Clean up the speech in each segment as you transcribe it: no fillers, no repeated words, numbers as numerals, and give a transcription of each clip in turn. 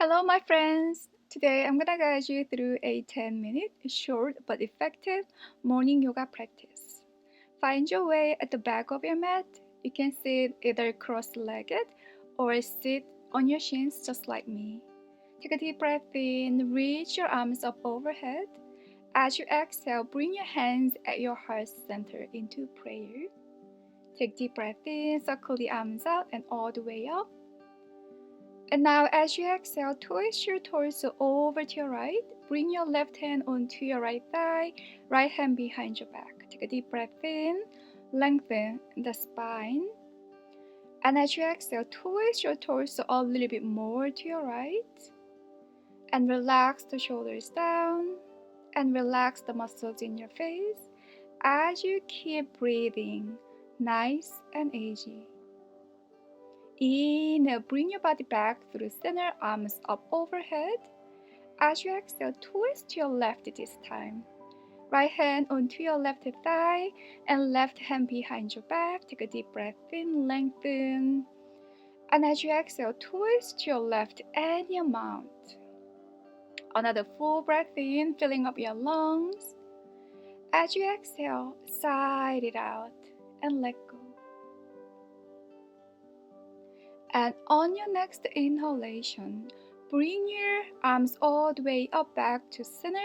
Hello, my friends! Today I'm gonna guide you through a 10-minute, short but effective morning yoga practice. Find your way at the back of your mat. You can sit either cross-legged or sit on your shins just like me. Take a deep breath in, reach your arms up overhead. As you exhale, bring your hands at your heart center into prayer. Take deep breath in, circle the arms out and all the way up. And now as you exhale, twist your torso over to your right. Bring your left hand onto your right thigh, right hand behind your back. Take a deep breath in, lengthen the spine. And as you exhale, twist your torso a little bit more to your right. And relax the shoulders down. And relax the muscles in your face as you keep breathing nice and easy. Inhale, bring your body back through center, arms up overhead. As you exhale, twist to your left this time. Right hand onto your left thigh and left hand behind your back. Take a deep breath in, lengthen. And as you exhale, twist to your left any amount. Another full breath in, filling up your lungs. As you exhale, sigh it out and let go. And on your next inhalation, bring your arms all the way up back to center.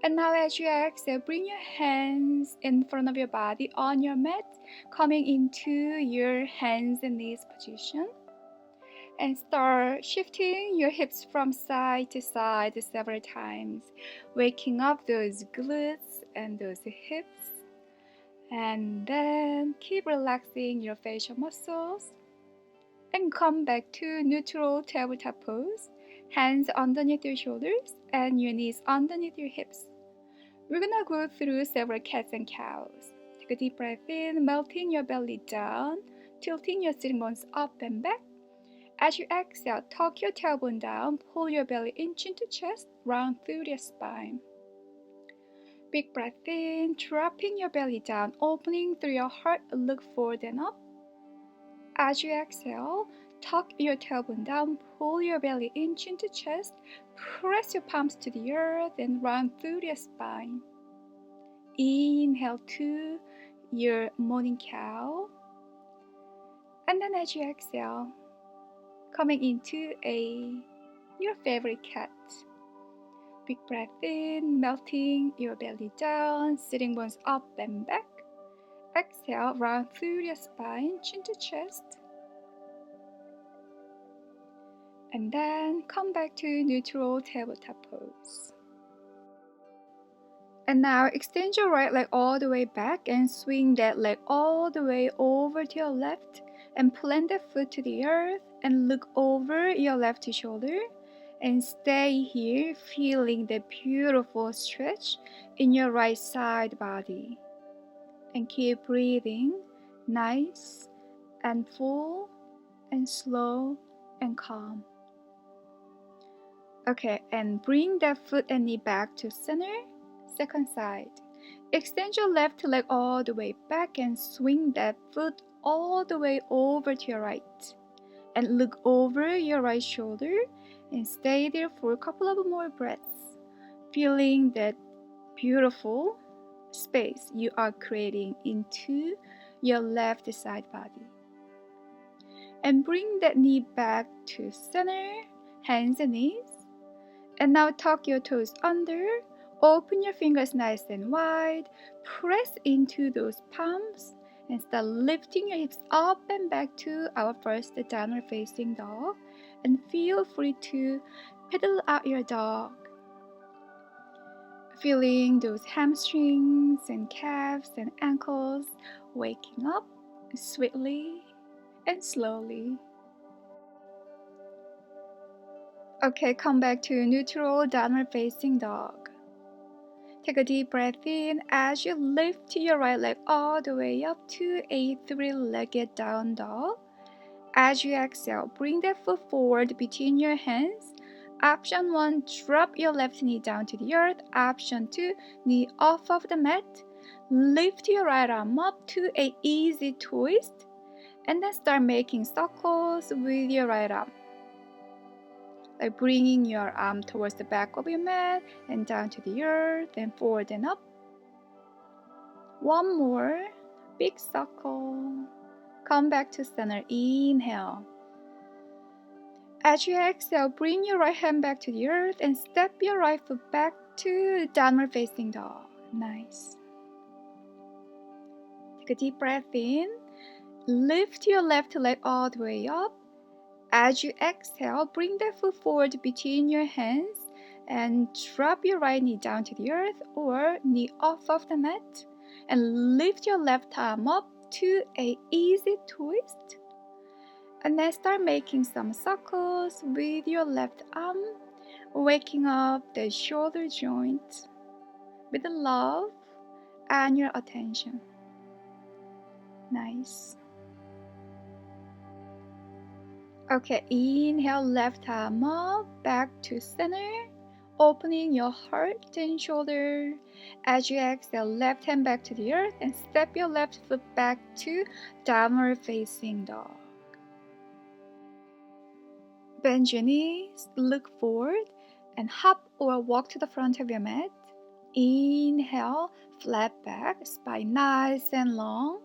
And now as you exhale, bring your hands in front of your body on your mat, coming into your hands and knees position. And start shifting your hips from side to side several times, waking up those glutes and those hips. And then keep relaxing your facial muscles. And come back to neutral tabletop pose. Hands underneath your shoulders and your knees underneath your hips. We're gonna go through several cats and cows. Take a deep breath in, melting your belly down, tilting your sitting bones up and back. As you exhale, tuck your tailbone down, pull your belly inch into chest, round through your spine. Big breath in, dropping your belly down, opening through your heart, look forward and up. As you exhale, tuck your tailbone down, pull your belly inch into chest, press your palms to the earth and round through your spine. Inhale to your morning cow. And then as you exhale, coming into your favorite cat. Big breath in, melting your belly down, sitting bones up and back. Exhale, round through your spine, chin to chest. And then come back to neutral tabletop pose. And now extend your right leg all the way back and swing that leg all the way over to your left and plant that foot to the earth and look over your left shoulder and stay here feeling the beautiful stretch in your right side body. And keep breathing nice and full and slow and calm. Okay, and bring that foot and knee back to center, second side. Extend your left leg all the way back and swing that foot all the way over to your right. And look over your right shoulder and stay there for a couple of more breaths, feeling that beautiful space you are creating into your left side body. And bring that knee back to center, hands and knees. And now tuck your toes under, open your fingers nice and wide, press into those palms, and start lifting your hips up and back to our first downward facing dog. And feel free to pedal out your dog. Feeling those hamstrings and calves and ankles waking up sweetly and slowly. Okay, come back to neutral downward facing dog. Take a deep breath in as you lift your right leg all the way up to a three-legged down dog. As you exhale, bring that foot forward between your hands. Option 1, drop your left knee down to the earth. Option 2, knee off of the mat. Lift your right arm up to an easy twist. And then start making circles with your right arm. like bringing your arm towards the back of your mat and down to the earth and forward and up. One more, big circle. Come back to center, inhale. As you exhale, bring your right hand back to the earth and step your right foot back to downward facing dog. Nice. Take a deep breath in. Lift your left leg all the way up. As you exhale, bring the foot forward between your hands and drop your right knee down to the earth or knee off of the mat and lift your left arm up to an easy twist. And then start making some circles with your left arm, waking up the shoulder joint with the love and your attention. Nice. Okay, inhale, left arm up, back to center, opening your heart and shoulder. As you exhale, left hand back to the earth and step your left foot back to downward facing dog. Bend your knees, look forward, and hop or walk to the front of your mat. Inhale, flat back, spine nice and long.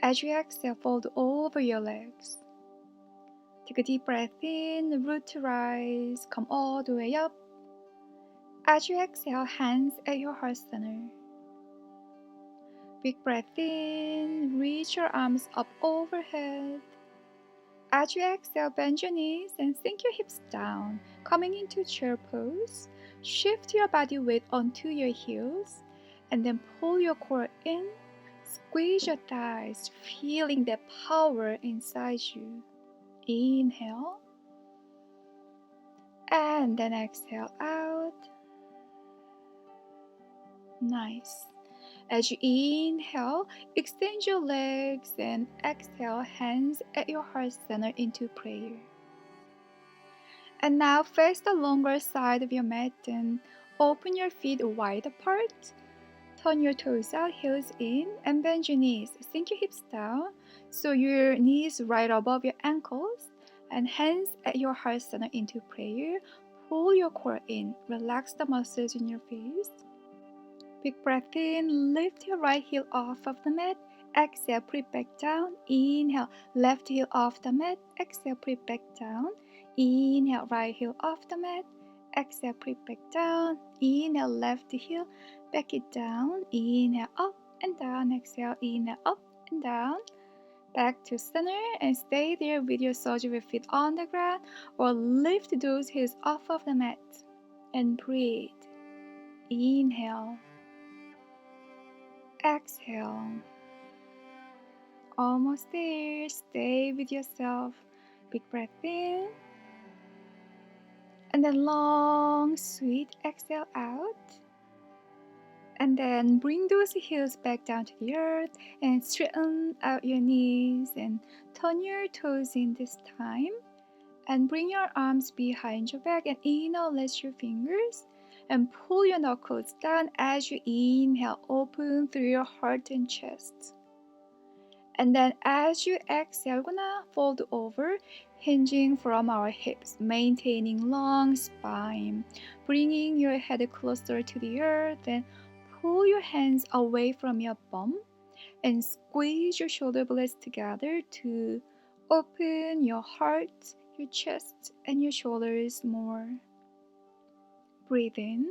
As you exhale, fold over your legs. Take a deep breath in, root to rise, come all the way up. As you exhale, hands at your heart center. Big breath in, reach your arms up overhead. As you exhale, bend your knees and sink your hips down, coming into chair pose. Shift your body weight onto your heels, and then pull your core in. Squeeze your thighs, feeling that power inside you. Inhale, and then exhale out. Nice. As you inhale, extend your legs and exhale, hands at your heart center into prayer. And now face the longer side of your mat and open your feet wide apart. Turn your toes out, heels in, and bend your knees. Sink your hips down so your knees right above your ankles and hands at your heart center into prayer. Pull your core in, relax the muscles in your face. Big breath in, lift your right heel off of the mat. Exhale, put it back down. Inhale, left heel off the mat. Exhale, put it back down. Inhale, right heel off the mat. Exhale, put it back down. Inhale, left heel, back it down. Inhale, up and down. Exhale, inhale, up and down. Back to center and stay there with your soles of your feet on the ground or lift those heels off of the mat and breathe. Inhale. Exhale. Almost there. Stay with yourself. Big breath in. And then long, sweet exhale out. And then bring those heels back down to the earth and straighten out your knees and turn your toes in this time. And bring your arms behind your back and interlace your fingers and pull your knuckles down as you inhale, open through your heart and chest. And then as you exhale, we're gonna fold over, hinging from our hips, maintaining long spine, bringing your head closer to the earth and pull your hands away from your bum and squeeze your shoulder blades together to open your heart, your chest, and your shoulders more. Breathe in.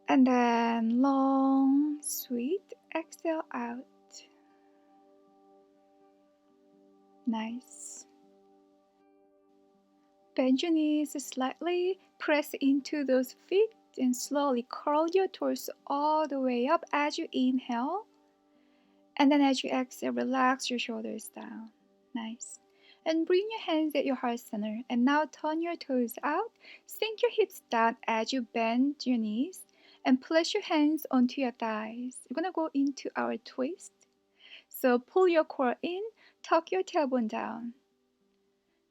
And then long, sweet exhale out. Nice. Bend your knees slightly, press into those feet, and slowly curl your torso all the way up as you inhale. And then as you exhale, relax your shoulders down. Nice. And bring your hands at your heart center. And now turn your toes out. Sink your hips down as you bend your knees. And place your hands onto your thighs. We're going to go into our twist. So pull your core in, tuck your tailbone down.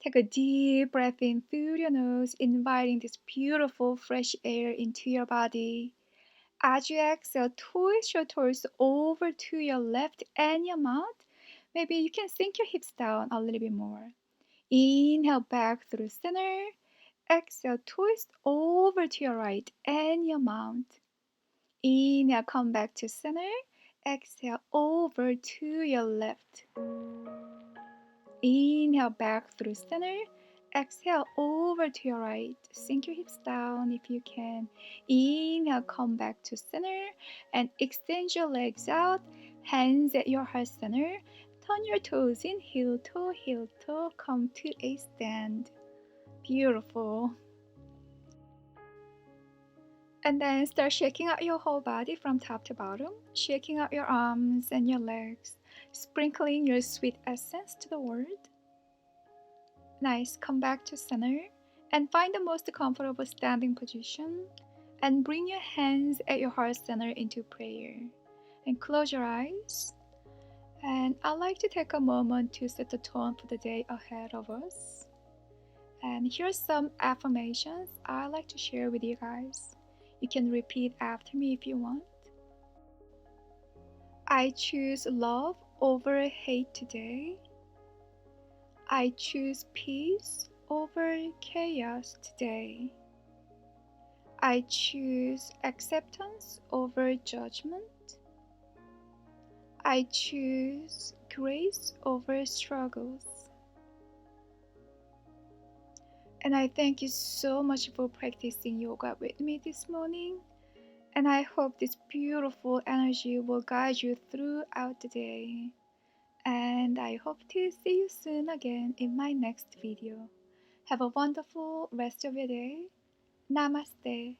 Take a deep breath in through your nose, inviting this beautiful fresh air into your body. As you exhale, twist your torso over to your left and your mouth. Maybe you can sink your hips down a little bit more. Inhale back through center. Exhale, twist over to your right and your mount. Inhale, come back to center. Exhale, over to your left. Inhale back through center. Exhale over to your right. Sink your hips down if you can. Inhale, come back to center and extend your legs out. Hands at your heart center. Turn your toes in, heel toe, come to a stand. Beautiful. And then start shaking out your whole body from top to bottom, shaking out your arms and your legs, sprinkling your sweet essence to the world. Nice, come back to center and find the most comfortable standing position and bring your hands at your heart center into prayer. And close your eyes. And I'd like to take a moment to set the tone for the day ahead of us. And here's some affirmations I'd like to share with you guys. You can repeat after me if you want. I choose love over hate today. I choose peace over chaos today. I choose acceptance over judgment. I choose grace over struggles. And I thank you so much for practicing yoga with me this morning. And I hope this beautiful energy will guide you throughout the day. And I hope to see you soon again in my next video. Have a wonderful rest of your day. Namaste.